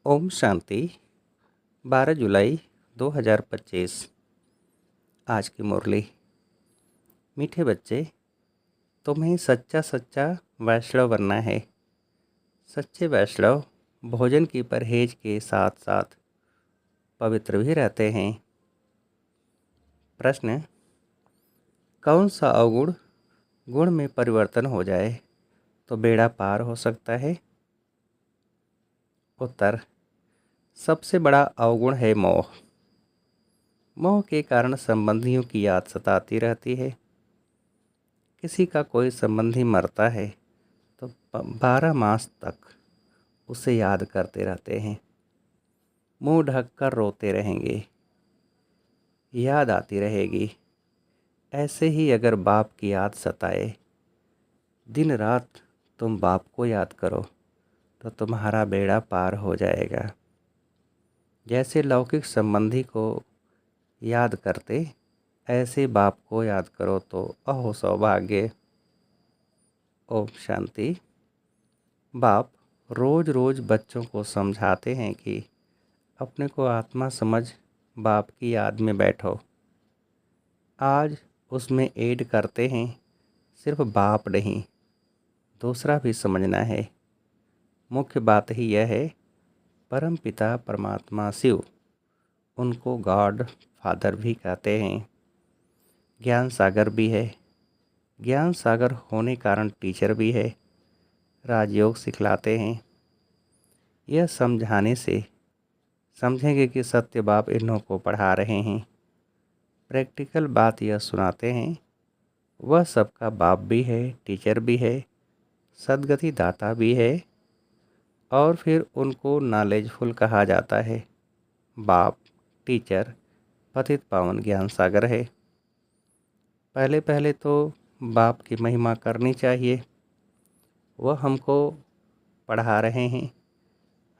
ओम शांति। 12 जुलाई 2025। आज की मुरली। मीठे बच्चे, तुम्हें सच्चा सच्चा वैष्णव बनना है। सच्चे वैष्णव भोजन की परहेज के साथ साथ पवित्र भी रहते हैं। प्रश्न: कौन सा अवगुण गुण में परिवर्तन हो जाए तो बेड़ा पार हो सकता है? उत्तर: सबसे बड़ा अवगुण है मोह। मोह के कारण संबंधियों की याद सताती रहती है। किसी का कोई संबंधी मरता है तो 12 मास तक उसे याद करते रहते हैं। मुंह ढक कर रोते रहेंगे, याद आती रहेगी। ऐसे ही अगर बाप की याद सताए, दिन रात तुम बाप को याद करो तो तुम्हारा बेड़ा पार हो जाएगा। जैसे लौकिक संबंधी को याद करते, ऐसे बाप को याद करो तो अहो सौभाग्य। ओम शांति। बाप रोज़ रोज़ बच्चों को समझाते हैं कि अपने को आत्मा समझ बाप की याद में बैठो। आज उसमें ऐड करते हैं, सिर्फ बाप नहीं, दूसरा भी समझना है। मुख्य बात ही यह है, परम पिता परमात्मा शिव, उनको गॉड फादर भी कहते हैं। ज्ञान सागर भी है। ज्ञान सागर होने कारण टीचर भी है। राजयोग सिखलाते हैं। यह समझाने से समझेंगे कि सत्य बाप इन्हों को पढ़ा रहे हैं। प्रैक्टिकल बात यह सुनाते हैं, वह सबका बाप भी है, टीचर भी है, सद्गति दाता भी है, और फिर उनको नॉलेजफुल कहा जाता है। बाप, टीचर, पतित पावन ज्ञान सागर है। पहले पहले तो बाप की महिमा करनी चाहिए। वह हमको पढ़ा रहे हैं।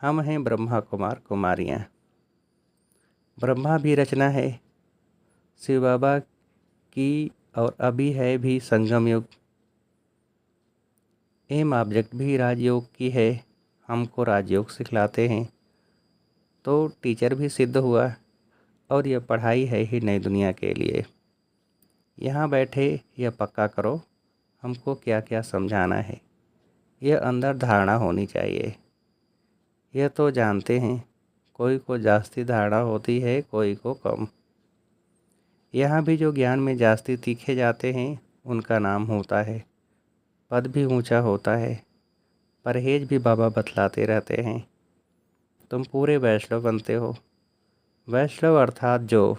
हम हैं ब्रह्मा कुमार कुमारियाँ। ब्रह्मा भी रचना है शिव बाबा की, और अभी है भी संगम युग। एम ऑब्जेक्ट भी राजयोग की है, हमको राजयोग सिखलाते हैं। तो टीचर भी सिद्ध हुआ, और यह पढ़ाई है ही नई दुनिया के लिए। यहाँ बैठे यह पक्का करो, हमको क्या क्या समझाना है। यह अंदर धारणा होनी चाहिए। यह तो जानते हैं, कोई को जास्ती धारणा होती है, कोई को कम। यहाँ भी जो ज्ञान में जास्ती तीखे जाते हैं, उनका नाम होता है, पद भी ऊंचा होता है। परहेज भी बाबा बतलाते रहते हैं। तुम पूरे वैष्णव बनते हो। वैष्णव अर्थात जो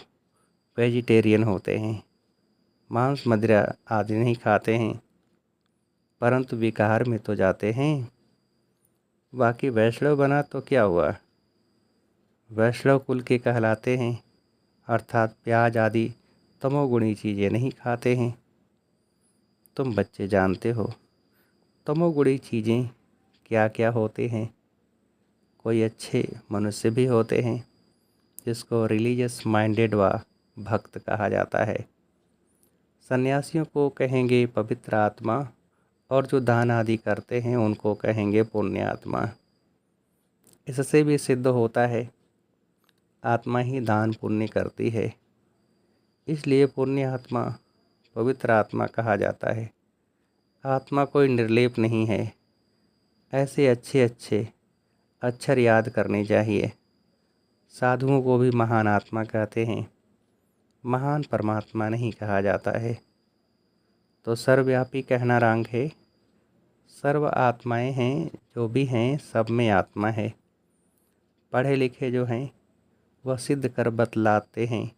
वेजिटेरियन होते हैं, मांस मदिरा आदि नहीं खाते हैं, परंतु विकार में तो जाते हैं। बाकी वैष्णव बना तो क्या हुआ, वैष्णव कुल के कहलाते हैं, अर्थात प्याज आदि तमोगुणी चीज़ें नहीं खाते हैं। तुम बच्चे जानते हो तमोगुणी चीज़ें क्या क्या होते हैं। कोई अच्छे मनुष्य भी होते हैं, जिसको रिलीजियस माइंडेड व भक्त कहा जाता है। सन्यासियों को कहेंगे पवित्र आत्मा, और जो दान आदि करते हैं उनको कहेंगे पुण्य आत्मा। इससे भी सिद्ध होता है, आत्मा ही दान पुण्य करती है, इसलिए पुण्य आत्मा, पवित्र आत्मा कहा जाता है। आत्मा कोई निर्लेप नहीं है। ऐसे अच्छे अच्छे अक्षर याद करने चाहिए। साधुओं को भी महान आत्मा कहते हैं, महान परमात्मा नहीं कहा जाता है। तो सर्वव्यापी कहना रंग है। सर्व आत्माएं हैं, जो भी हैं सब में आत्मा है। पढ़े लिखे जो हैं वह सिद्ध कर बतलाते हैं,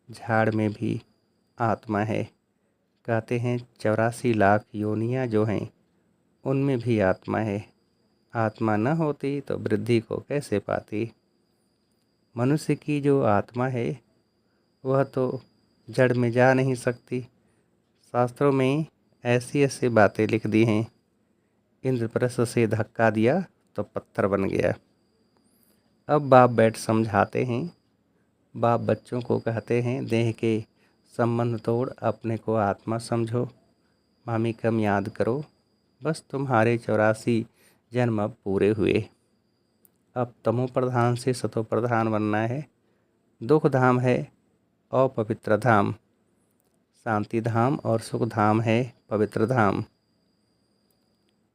झाड़ में भी आत्मा है। कहते हैं 84 लाख योनियाँ जो हैं उनमें भी आत्मा है। आत्मा न होती तो वृद्धि को कैसे पाती। मनुष्य की जो आत्मा है वह तो जड़ में जा नहीं सकती। शास्त्रों में ऐसी ऐसी बातें लिख दी हैं, इंद्रप्रस्थ से धक्का दिया तो पत्थर बन गया। अब बाप बैठ समझाते हैं। बाप बच्चों को कहते हैं, देह के संबंध तोड़ अपने को आत्मा समझो, मामी कम याद करो, बस तुम्हारे 84 जन्म अब पूरे हुए। अब तमो प्रधान से सतो प्रधान बनना है। दुख धाम है अपवित्र धाम, शांति धाम और सुख धाम है पवित्र धाम।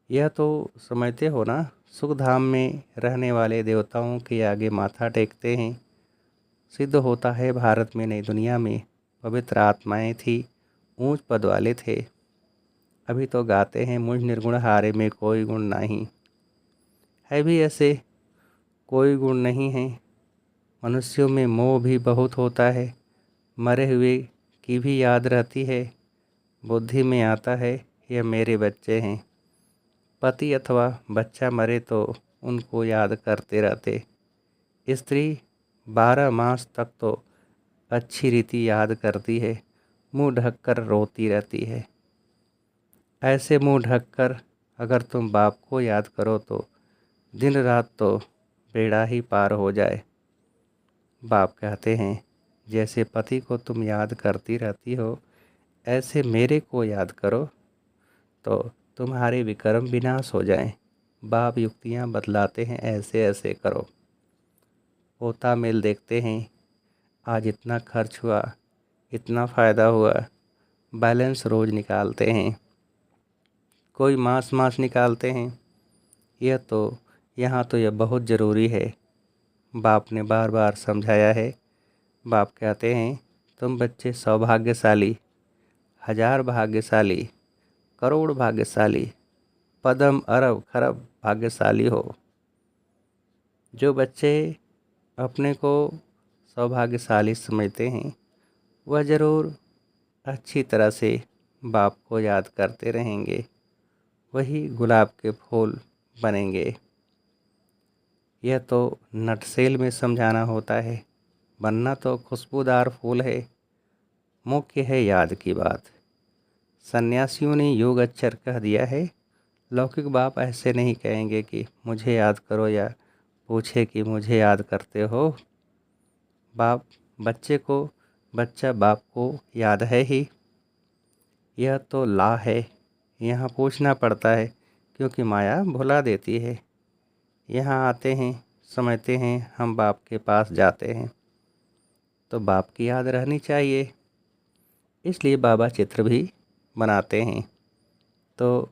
यह तो समझते हो ना, सुख धाम में रहने वाले देवताओं के आगे माथा टेकते हैं। सिद्ध होता है भारत में नई दुनिया में पवित्र आत्माएं थी, ऊंच पद वाले थे। अभी तो गाते हैं मुझ निर्गुण हारे में कोई गुण नहीं। है भी ऐसे, कोई गुण नहीं है। मनुष्यों में मोह भी बहुत होता है, मरे हुए की भी याद रहती है। बुद्धि में आता है यह मेरे बच्चे हैं। पति अथवा बच्चा मरे तो उनको याद करते रहते। स्त्री 12 मास तक तो अच्छी रीति याद करती है, मुंह ढककर रोती रहती है। ऐसे मुंह ढककर अगर तुम बाप को याद करो तो दिन रात तो बेड़ा ही पार हो जाए। बाप कहते हैं जैसे पति को तुम याद करती रहती हो, ऐसे मेरे को याद करो तो तुम्हारे विक्रम विनाश हो जाएं। बाप युक्तियाँ बतलाते हैं, ऐसे ऐसे करो। होता मेल देखते हैं, आज इतना खर्च हुआ, इतना फ़ायदा हुआ। बैलेंस रोज़ निकालते हैं, कोई मास निकालते हैं। यहाँ तो यह बहुत ज़रूरी है। बाप ने बार बार समझाया है। बाप कहते हैं तुम बच्चे सौभाग्यशाली, 1000 भाग्यशाली, करोड़ भाग्यशाली, पदम अरब खरब भाग्यशाली हो। जो बच्चे अपने को सौभाग्यशाली समझते हैं वह ज़रूर अच्छी तरह से बाप को याद करते रहेंगे, वही गुलाब के फूल बनेंगे। यह तो नटसेल में समझाना होता है, बनना तो खुशबूदार फूल है। मुख्य है याद की बात। सन्यासियों ने योग अक्षर कह दिया है। लौकिक बाप ऐसे नहीं कहेंगे कि मुझे याद करो या पूछे कि मुझे याद करते हो। बच्चा बाप को याद है ही। यह तो ला है, यहाँ पूछना पड़ता है क्योंकि माया भुला देती है। यहाँ आते हैं, समझते हैं, हम बाप के पास जाते हैं तो बाप की याद रहनी चाहिए। इसलिए बाबा चित्र भी बनाते हैं तो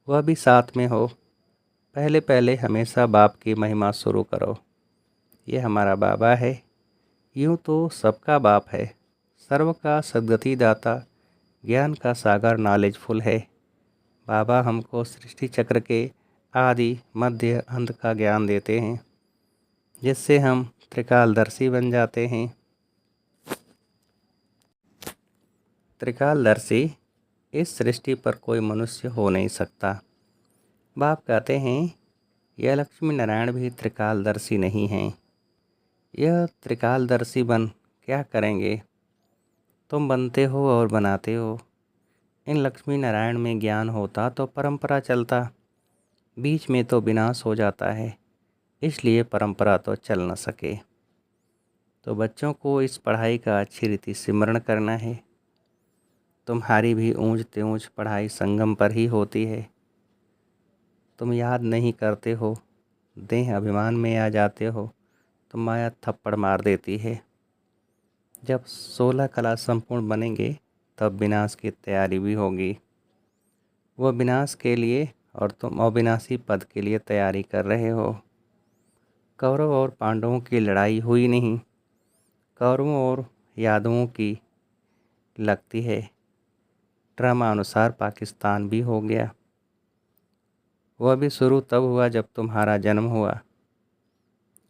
वह भी साथ में हो। पहले पहले हमेशा बाप की महिमा शुरू करो। ये हमारा बाबा है, यूँ तो सबका बाप है, सर्व का सद्गति दाता, ज्ञान का सागर नॉलेजफुल है। बाबा हमको सृष्टि चक्र के आदि मध्य अंत का ज्ञान देते हैं, जिससे हम त्रिकालदर्शी बन जाते हैं। त्रिकालदर्शी इस सृष्टि पर कोई मनुष्य हो नहीं सकता। बाप कहते हैं यह लक्ष्मी नारायण भी त्रिकालदर्शी नहीं हैं। यह त्रिकालदर्शी बन क्या करेंगे? तुम बनते हो और बनाते हो। इन लक्ष्मी नारायण में ज्ञान होता तो परंपरा चलता, बीच में तो विनाश हो जाता है, इसलिए परंपरा तो चल न सके। तो बच्चों को इस पढ़ाई का अच्छी रीति सिमरण करना है। तुम्हारी भी ऊंच तेऊंच पढ़ाई संगम पर ही होती है। तुम याद नहीं करते हो, देह अभिमान में आ जाते हो तो माया थप्पड़ मार देती है। जब 16 कला संपूर्ण बनेंगे तब विनाश की तैयारी भी होगी। वह विनाश के लिए और तुम अविनाशी पद के लिए तैयारी कर रहे हो। कौरव और पांडवों की लड़ाई हुई नहीं, कौरवों और यादवों की लगती है। ड्रामा अनुसार पाकिस्तान भी हो गया। वह भी शुरू तब हुआ जब तुम्हारा जन्म हुआ।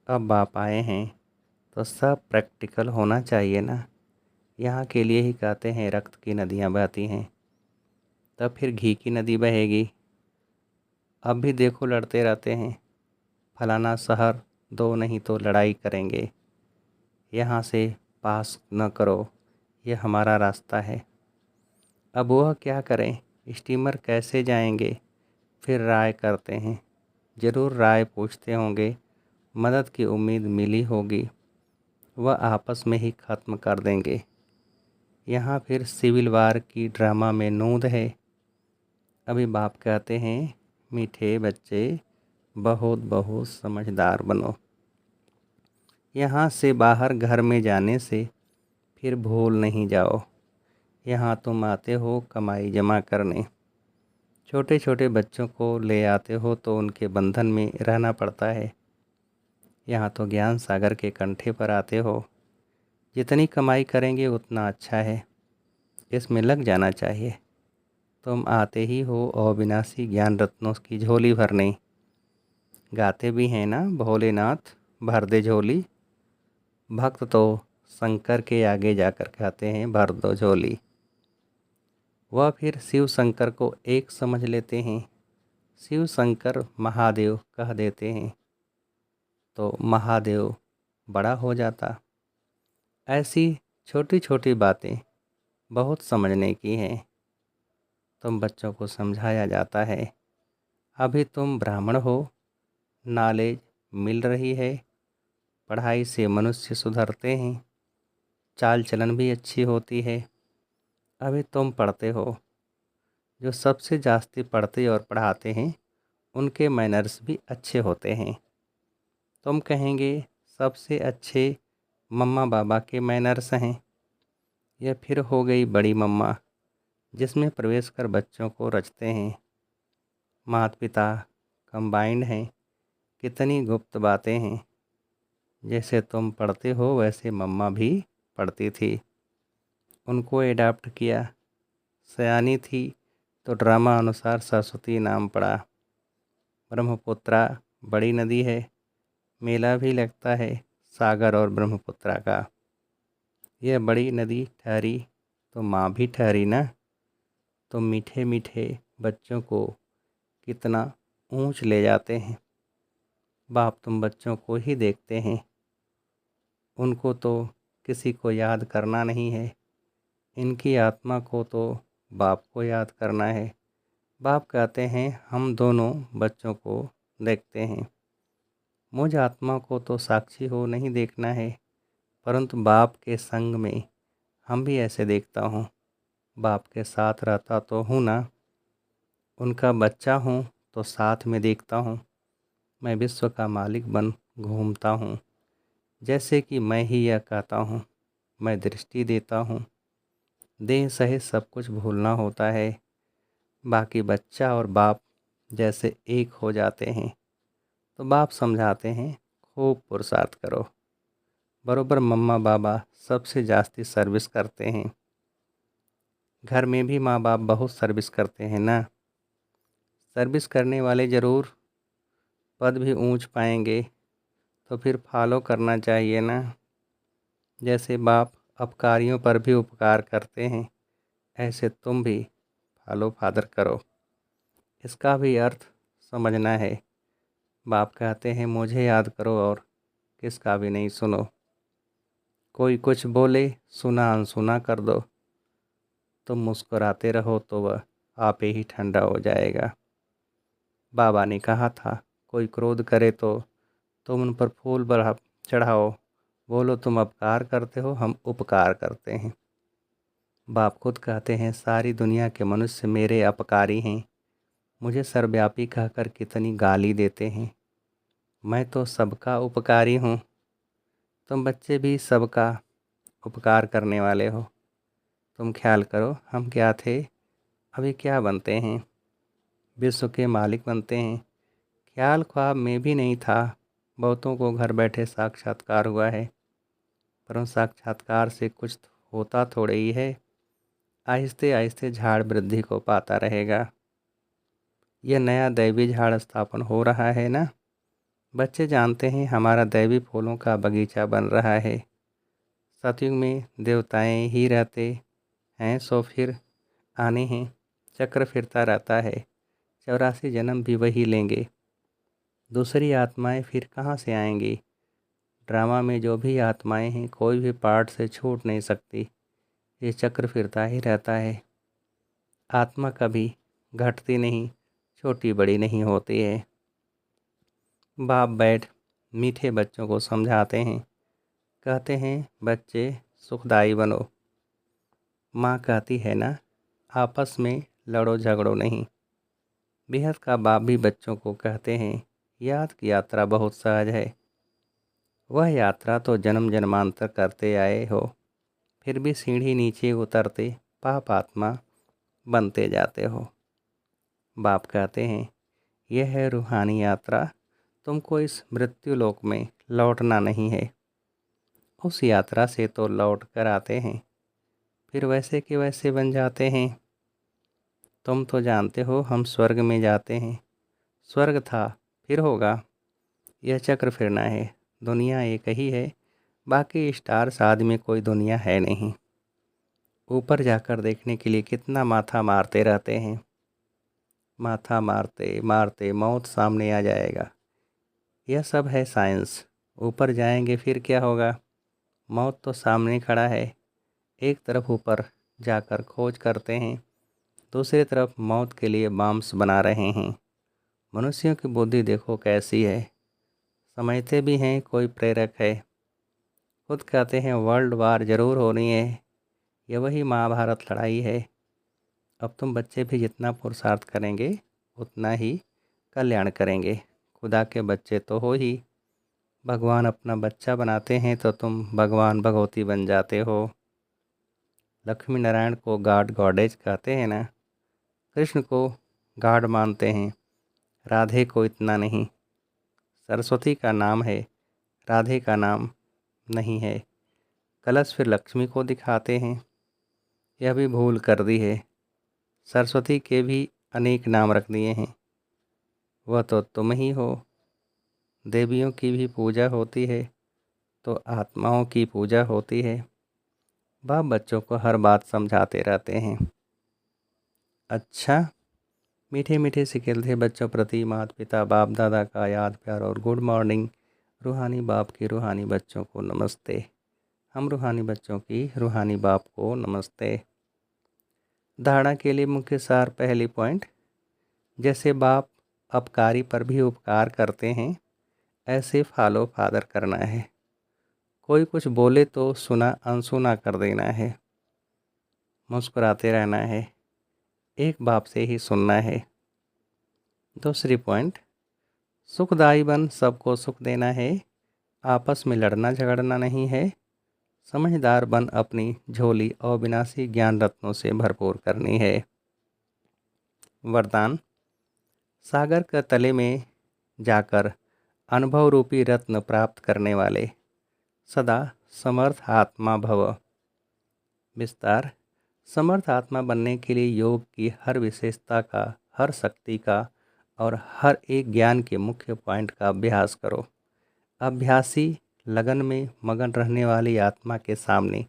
अब बाप आए हैं तो सब प्रैक्टिकल होना चाहिए ना। यहाँ के लिए ही कहते हैं रक्त की नदियाँ बहती हैं, तब फिर घी की नदी बहेगी। अब भी देखो लड़ते रहते हैं, फलाना शहर दो नहीं तो लड़ाई करेंगे, यहाँ से पास न करो, यह हमारा रास्ता है। अब वह क्या करें, स्टीमर कैसे जाएंगे? फिर राय करते हैं, ज़रूर राय पूछते होंगे, मदद की उम्मीद मिली होगी, वह आपस में ही ख़त्म कर देंगे। यहाँ फिर सिविल वार की ड्रामा में नूंद है। अभी बाप कहते हैं मीठे बच्चे बहुत बहुत समझदार बनो। यहाँ से बाहर घर में जाने से फिर भूल नहीं जाओ, यहाँ तुम आते हो कमाई जमा करने। छोटे छोटे बच्चों को ले आते हो तो उनके बंधन में रहना पड़ता है। यहाँ तो ज्ञान सागर के कंठे पर आते हो। जितनी कमाई करेंगे उतना अच्छा है, इसमें लग जाना चाहिए। तुम आते ही हो अविनाशी ज्ञान रत्नों की झोली भरने। गाते भी हैं ना भोलेनाथ भर दे झोली। भक्त तो शंकर के आगे जाकर कहते हैं भर दो झोली। वह फिर शिव शंकर को एक समझ लेते हैं। शिव शंकर महादेव कह देते हैं तो महादेव बड़ा हो जाता। ऐसी छोटी छोटी बातें बहुत समझने की हैं। तुम बच्चों को समझाया जाता है, अभी तुम ब्राह्मण हो, नॉलेज मिल रही है, पढ़ाई से मनुष्य सुधरते हैं, चाल चलन भी अच्छी होती है। अभी तुम पढ़ते हो। जो सबसे जास्ती पढ़ते और पढ़ाते हैं उनके मैनर्स भी अच्छे होते हैं। तुम कहेंगे सबसे अच्छे मम्मा बाबा के मैनर्स हैं। यह फिर हो गई बड़ी मम्मा, जिसमें प्रवेश कर बच्चों को रचते हैं। माता पिता कंबाइंड हैं। कितनी गुप्त बातें हैं। जैसे तुम पढ़ते हो वैसे मम्मा भी पढ़ती थी, उनको एडाप्ट किया। सयानी थी तो ड्रामा अनुसार सरस्वती नाम पड़ा। ब्रह्मपुत्रा बड़ी नदी है, मेला भी लगता है सागर और ब्रह्मपुत्रा का। यह बड़ी नदी ठहरी तो माँ भी ठहरी ना। तो मीठे मीठे बच्चों को कितना ऊंच ले जाते हैं। बाप तुम बच्चों को ही देखते हैं, उनको तो किसी को याद करना नहीं है। इनकी आत्मा को तो बाप को याद करना है। बाप कहते हैं हम दोनों बच्चों को देखते हैं। मुझ आत्मा को तो साक्षी हो नहीं देखना है, परंतु बाप के संग में हम भी ऐसे देखता हूँ। बाप के साथ रहता तो हूँ ना, उनका बच्चा हूँ तो साथ में देखता हूँ। मैं विश्व का मालिक बन घूमता हूँ, जैसे कि मैं ही यह कहता हूँ। मैं दृष्टि देता हूँ। देह सहित सब कुछ भूलना होता है, बाकी बच्चा और बाप जैसे एक हो जाते हैं। तो बाप समझाते हैं खूब पुरुषार्थ करो। बरोबर मम्मा बाबा सबसे जास्ती सर्विस करते हैं। घर में भी माँ बाप बहुत सर्विस करते हैं ना। सर्विस करने वाले ज़रूर पद भी ऊंच पाएंगे, तो फिर फॉलो करना चाहिए ना। जैसे बाप अपकारियों पर भी उपकार करते हैं, ऐसे तुम भी फॉलो फादर करो। इसका भी अर्थ समझना है। बाप कहते हैं मुझे याद करो और किसका भी नहीं सुनो। कोई कुछ बोले सुना अनसुना कर दो। तुम मुस्कुराते रहो तो वह आप ही ठंडा हो जाएगा। बाबा ने कहा था कोई क्रोध करे तो तुम उन पर फूल बढ़ा चढ़ाओ, बोलो तुम अपकार करते हो हम उपकार करते हैं। बाप खुद कहते हैं सारी दुनिया के मनुष्य मेरे अपकारी हैं। मुझे सर्वव्यापी कहकर कितनी गाली देते हैं। मैं तो सबका उपकारी हूँ। तुम बच्चे भी सबका उपकार करने वाले हो। तुम ख्याल करो हम क्या थे, अभी क्या बनते हैं। विश्व के मालिक बनते हैं। ख्याल ख्वाब में भी नहीं था। बहुतों को घर बैठे साक्षात्कार हुआ है, परंतु साक्षात्कार से कुछ होता थोड़े ही है। आहिस्ते आहिस्ते झाड़ वृद्धि को पाता रहेगा। यह नया दैवी झाड़ स्थापन हो रहा है ना। बच्चे जानते हैं हमारा दैवी फूलों का बगीचा बन रहा है। सतयुग में देवताएं ही रहते हैं, सो फिर आने हैं। चक्र फिरता रहता है, 84 जन्म भी वही लेंगे। दूसरी आत्माएं फिर कहाँ से आएंगी। ड्रामा में जो भी आत्माएं हैं कोई भी पार्ट से छूट नहीं सकती। ये चक्र फिरता ही रहता है। आत्मा कभी घटती नहीं, छोटी बड़ी नहीं होती है। बाप बैठ मीठे बच्चों को समझाते हैं। कहते हैं बच्चे सुखदाई बनो। माँ कहती है ना आपस में लड़ो झगड़ो नहीं। बेहद का बाप भी बच्चों को कहते हैं याद की यात्रा बहुत सहज है। वह यात्रा तो जन्म जन्मांतर करते आए हो, फिर भी सीढ़ी नीचे उतरते पाप आत्मा बनते जाते हो। बाप कहते हैं, यह है रूहानी यात्रा, तुमको इस मृत्यु लोक में लौटना नहीं है। उस यात्रा से तो लौट कर आते हैं, फिर वैसे के वैसे बन जाते हैं। तुम तो जानते हो हम स्वर्ग में जाते हैं। स्वर्ग था, फिर होगा। यह चक्र फिरना है। दुनिया एक ही है, बाकी स्टार्स आदि में कोई दुनिया है नहीं। ऊपर जाकर देखने के लिए कितना माथा मारते रहते हैं। माथा मारते मारते मौत सामने आ जाएगा। यह सब है साइंस। ऊपर जाएंगे फिर क्या होगा? मौत तो सामने खड़ा है। एक तरफ ऊपर जाकर खोज करते हैं, दूसरी तरफ मौत के लिए बॉम्ब्स बना रहे हैं। मनुष्यों की बुद्धि देखो कैसी है। समझते भी हैं कोई प्रेरक है। खुद कहते हैं वर्ल्ड वार ज़रूर होनी है। यह वही महाभारत लड़ाई है। अब तुम बच्चे भी जितना पुरुषार्थ करेंगे उतना ही कल्याण करेंगे। खुदा के बच्चे तो हो ही। भगवान अपना बच्चा बनाते हैं तो तुम भगवान भगवती बन जाते हो। लक्ष्मी नारायण को गॉड गॉडेज कहते हैं ना। कृष्ण को गॉड मानते हैं, राधे को इतना नहीं। सरस्वती का नाम है, राधे का नाम नहीं है। कलश फिर लक्ष्मी को दिखाते हैं। यह भी भूल कर दी है। सरस्वती के भी अनेक नाम रख दिए हैं। वह तो तुम ही हो। देवियों की भी पूजा होती है तो आत्माओं की पूजा होती है। बाप बच्चों को हर बात समझाते रहते हैं। अच्छा, मीठे मीठे से खेलते बच्चों प्रति माता पिता बाप दादा का याद प्यार और गुड मॉर्निंग। रूहानी बाप के रूहानी बच्चों को नमस्ते। हम रूहानी बच्चों की रूहानी बाप को नमस्ते। धारणा के लिए मुख्य सार पहली पॉइंट, जैसे बाप अपकारी पर भी उपकार करते हैं, ऐसे फॉलो फादर करना है। कोई कुछ बोले तो सुना अनसुना कर देना है। मुस्कुराते रहना है। एक बाप से ही सुनना है। दूसरी पॉइंट, सुखदायी बन सबको सुख देना है। आपस में लड़ना झगड़ना नहीं है। समझदार बन अपनी झोली अविनाशी ज्ञान रत्नों से भरपूर करनी है। वरदान, सागर के तले में जाकर अनुभव रूपी रत्न प्राप्त करने वाले सदा समर्थ आत्मा भव। विस्तार, समर्थ आत्मा बनने के लिए योग की हर विशेषता का, हर शक्ति का और हर एक ज्ञान के मुख्य पॉइंट का अभ्यास करो। अभ्यासी लगन में मगन रहने वाली आत्मा के सामने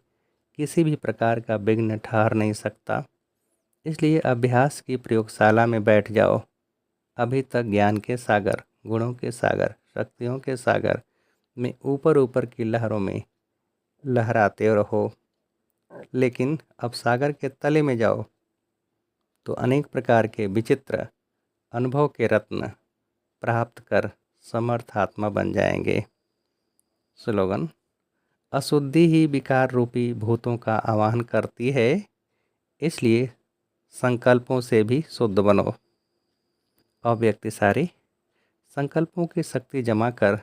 किसी भी प्रकार का विघ्न ठहर नहीं सकता। इसलिए अभ्यास की प्रयोगशाला में बैठ जाओ। अभी तक ज्ञान के सागर, गुणों के सागर, शक्तियों के सागर में ऊपर ऊपर की लहरों में लहराते रहो, लेकिन अब सागर के तले में जाओ तो अनेक प्रकार के विचित्र अनुभव के रत्न प्राप्त कर समर्थ आत्मा बन जाएंगे। स्लोगन, अशुद्धि ही विकार रूपी भूतों का आवाहन करती है, इसलिए संकल्पों से भी शुद्ध बनो। अव्यक्ति सारी, संकल्पों की शक्ति जमा कर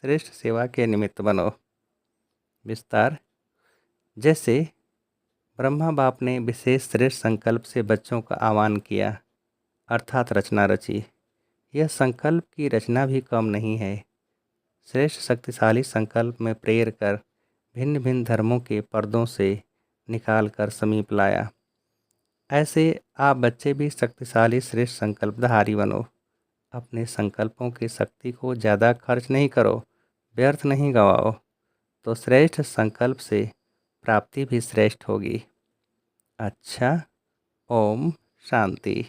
श्रेष्ठ सेवा के निमित्त बनो। विस्तार, जैसे ब्रह्मा बाप ने विशेष श्रेष्ठ संकल्प से बच्चों का आह्वान किया, अर्थात रचना रची। यह संकल्प की रचना भी कम नहीं है। श्रेष्ठ शक्तिशाली संकल्प में प्रेर कर भिन्न भिन्न धर्मों के पर्दों से निकाल कर समीप लाया। ऐसे आप बच्चे भी शक्तिशाली श्रेष्ठ संकल्पधारी बनो। अपने संकल्पों की शक्ति को ज़्यादा खर्च नहीं करो, व्यर्थ नहीं गवाओ, तो श्रेष्ठ संकल्प से प्राप्ति भी श्रेष्ठ होगी। अच्छा, ओम शांति।